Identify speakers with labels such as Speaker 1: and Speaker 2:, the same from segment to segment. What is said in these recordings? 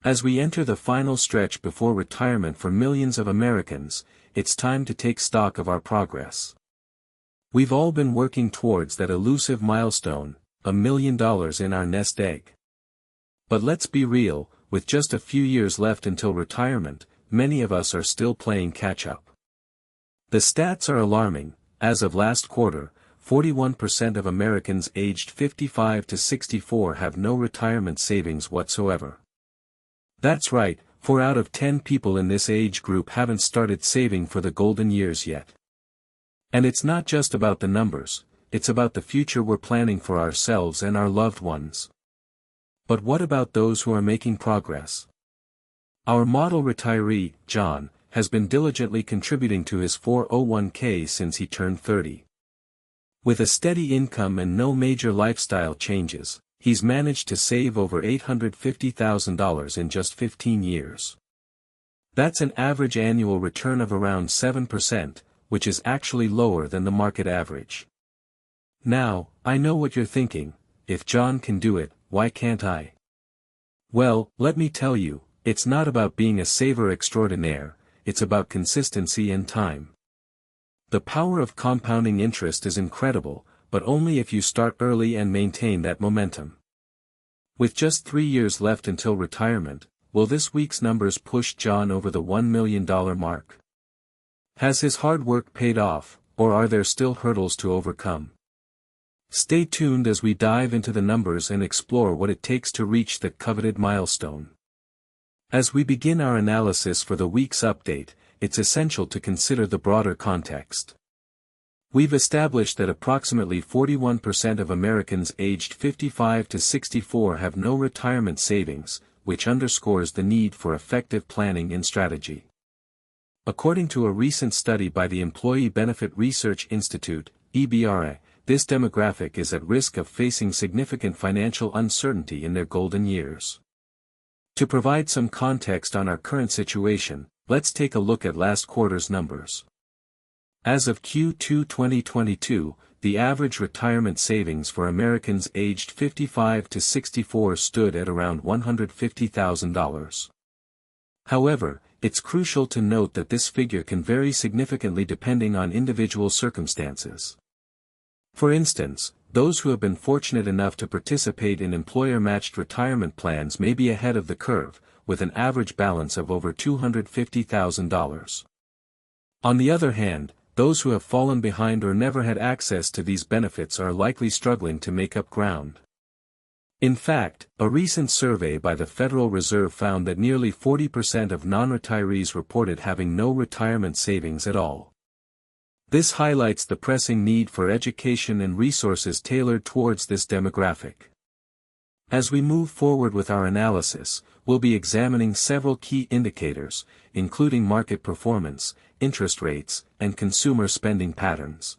Speaker 1: As we enter the final stretch before retirement for millions of Americans, it's time to take stock of our progress. We've all been working towards that elusive milestone, $1 million in our nest egg. But let's be real, with just a few years left until retirement, many of us are still playing catch-up. The stats are alarming. As of last quarter, 41% of Americans aged 55 to 64 have no retirement savings whatsoever. That's right, 4 out of 10 people in this age group haven't started saving for the golden years yet. And it's not just about the numbers, it's about the future we're planning for ourselves and our loved ones. But what about those who are making progress? Our model retiree, John, has been diligently contributing to his 401k since he turned 30. With a steady income and no major lifestyle changes, he's managed to save over $850,000 in just 15 years. That's an average annual return of around 7%, which is actually lower than the market average. Now, I know what you're thinking, if John can do it, why can't I? Well, let me tell you, it's not about being a saver extraordinaire, it's about consistency and time. The power of compounding interest is incredible, but only if you start early and maintain that momentum. With just 3 years left until retirement, will this week's numbers push John over the $1 million mark? Has his hard work paid off, or are there still hurdles to overcome? Stay tuned as we dive into the numbers and explore what it takes to reach that coveted milestone. As we begin our analysis for the week's update, it's essential to consider the broader context. We've established that approximately 41% of Americans aged 55 to 64 have no retirement savings, which underscores the need for effective planning and strategy. According to a recent study by the Employee Benefit Research Institute, EBRA, this demographic is at risk of facing significant financial uncertainty in their golden years. To provide some context on our current situation, let's take a look at last quarter's numbers. As of Q2 2022, the average retirement savings for Americans aged 55 to 64 stood at around $150,000. However, it's crucial to note that this figure can vary significantly depending on individual circumstances. For instance, those who have been fortunate enough to participate in employer-matched retirement plans may be ahead of the curve, with an average balance of over $250,000. On the other hand, those who have fallen behind or never had access to these benefits are likely struggling to make up ground. In fact, a recent survey by the Federal Reserve found that nearly 40% of non-retirees reported having no retirement savings at all. This highlights the pressing need for education and resources tailored towards this demographic. As we move forward with our analysis, we'll be examining several key indicators, including market performance, interest rates, and consumer spending patterns.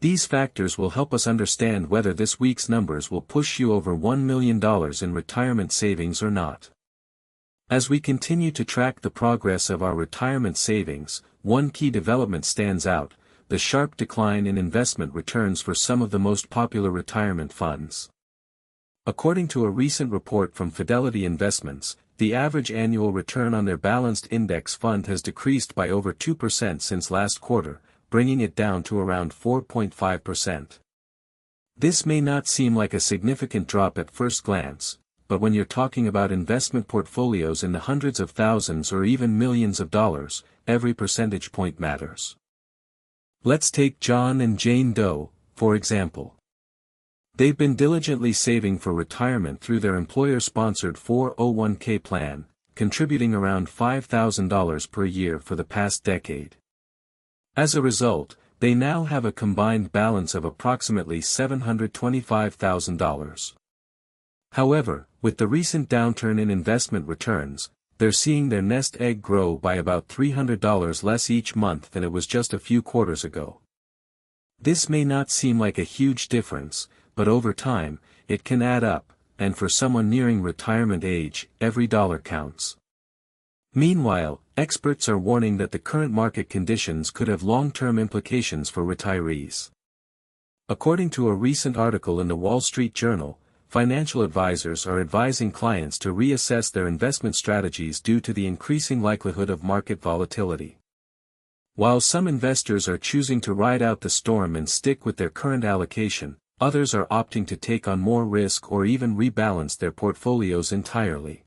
Speaker 1: These factors will help us understand whether this week's numbers will push you over $1 million in retirement savings or not. As we continue to track the progress of our retirement savings, one key development stands out: the sharp decline in investment returns for some of the most popular retirement funds. According to a recent report from Fidelity Investments, the average annual return on their balanced index fund has decreased by over 2% since last quarter, bringing it down to around 4.5%. This may not seem like a significant drop at first glance, but when you're talking about investment portfolios in the hundreds of thousands or even millions of dollars, every percentage point matters. Let's take John and Jane Doe, for example. They've been diligently saving for retirement through their employer-sponsored 401k plan, contributing around $5,000 per year for the past decade. As a result, they now have a combined balance of approximately $725,000. However, with the recent downturn in investment returns, they're seeing their nest egg grow by about $300 less each month than it was just a few quarters ago. This may not seem like a huge difference, but over time, it can add up, and for someone nearing retirement age, every dollar counts. Meanwhile, experts are warning that the current market conditions could have long-term implications for retirees. According to a recent article in the Wall Street Journal, financial advisors are advising clients to reassess their investment strategies due to the increasing likelihood of market volatility. While some investors are choosing to ride out the storm and stick with their current allocation, others are opting to take on more risk or even rebalance their portfolios entirely.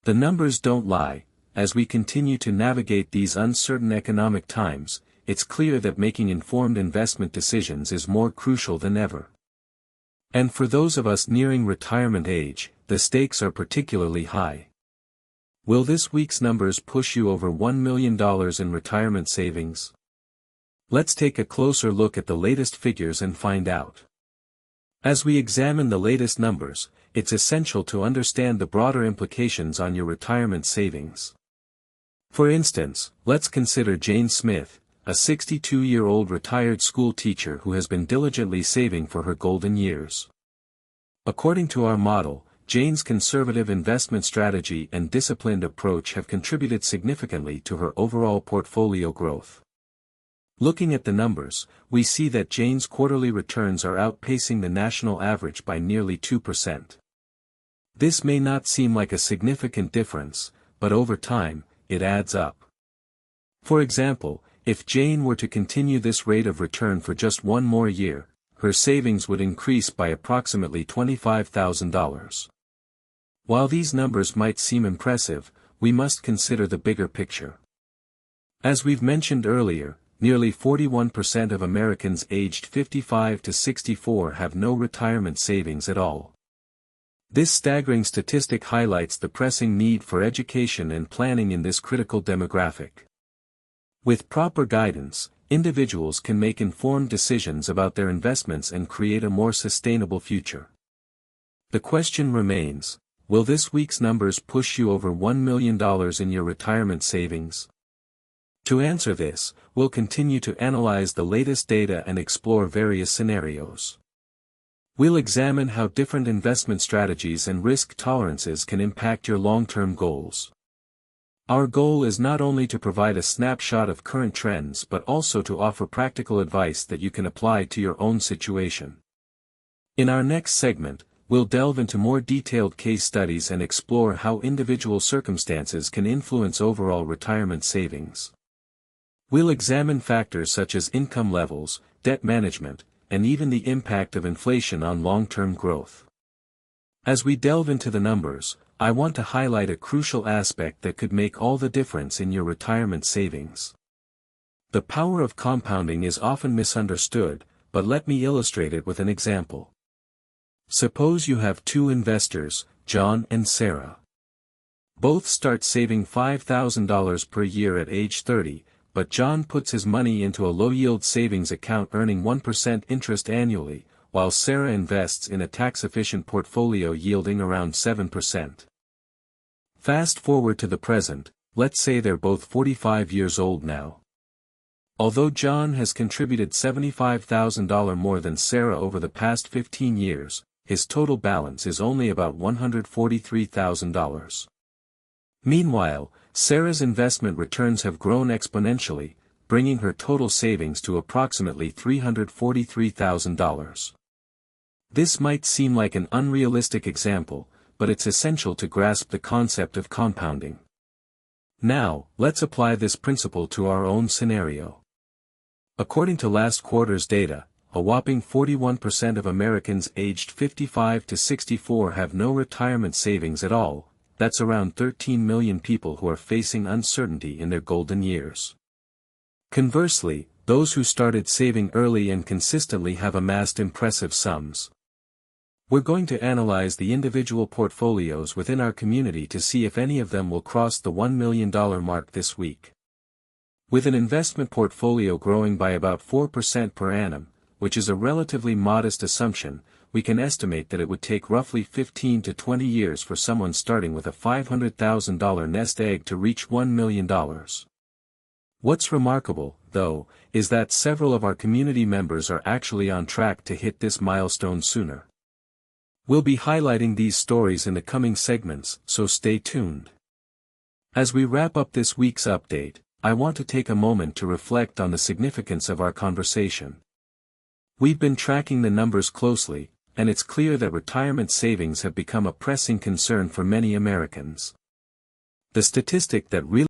Speaker 1: The numbers don't lie. As we continue to navigate these uncertain economic times, it's clear that making informed investment decisions is more crucial than ever. And for those of us nearing retirement age, the stakes are particularly high. Will this week's numbers push you over $1 million in retirement savings? Let's take a closer look at the latest figures and find out. As we examine the latest numbers, it's essential to understand the broader implications on your retirement savings. For instance, let's consider Jane Smith, a 62-year-old retired school teacher who has been diligently saving for her golden years. According to our model, Jane's conservative investment strategy and disciplined approach have contributed significantly to her overall portfolio growth. Looking at the numbers, we see that Jane's quarterly returns are outpacing the national average by nearly 2%. This may not seem like a significant difference, but over time, it adds up. For example, if Jane were to continue this rate of return for just one more year, her savings would increase by approximately $25,000. While these numbers might seem impressive, we must consider the bigger picture. As we've mentioned earlier, nearly 41% of Americans aged 55 to 64 have no retirement savings at all. This staggering statistic highlights the pressing need for education and planning in this critical demographic. With proper guidance, individuals can make informed decisions about their investments and create a more sustainable future. The question remains, will this week's numbers push you over $1 million in your retirement savings? To answer this, we'll continue to analyze the latest data and explore various scenarios. We'll examine how different investment strategies and risk tolerances can impact your long-term goals. Our goal is not only to provide a snapshot of current trends but also to offer practical advice that you can apply to your own situation. In our next segment, we'll delve into more detailed case studies and explore how individual circumstances can influence overall retirement savings. We'll examine factors such as income levels, debt management, and even the impact of inflation on long-term growth. As we delve into the numbers, I want to highlight a crucial aspect that could make all the difference in your retirement savings. The power of compounding is often misunderstood, but let me illustrate it with an example. Suppose you have two investors, John and Sarah. Both start saving $5,000 per year at age 30, but John puts his money into a low-yield savings account earning 1% interest annually, while Sarah invests in a tax-efficient portfolio yielding around 7%. Fast forward to the present, let's say they're both 45 years old now. Although John has contributed $75,000 more than Sarah over the past 15 years, his total balance is only about $143,000. Meanwhile, Sarah's investment returns have grown exponentially, bringing her total savings to approximately $343,000. This might seem like an unrealistic example, but it's essential to grasp the concept of compounding. Now, let's apply this principle to our own scenario. According to last quarter's data, a whopping 41% of Americans aged 55 to 64 have no retirement savings at all. That's around 13 million people who are facing uncertainty in their golden years. Conversely, those who started saving early and consistently have amassed impressive sums. We're going to analyze the individual portfolios within our community to see if any of them will cross the $1 million mark this week. With an investment portfolio growing by about 4% per annum, which is a relatively modest assumption, we can estimate that it would take roughly 15 to 20 years for someone starting with a $500,000 nest egg to reach $1 million. What's remarkable, though, is that several of our community members are actually on track to hit this milestone sooner. We'll be highlighting these stories in the coming segments, so stay tuned. As we wrap up this week's update, I want to take a moment to reflect on the significance of our conversation. We've been tracking the numbers closely, and it's clear that retirement savings have become a pressing concern for many Americans. The statistic that really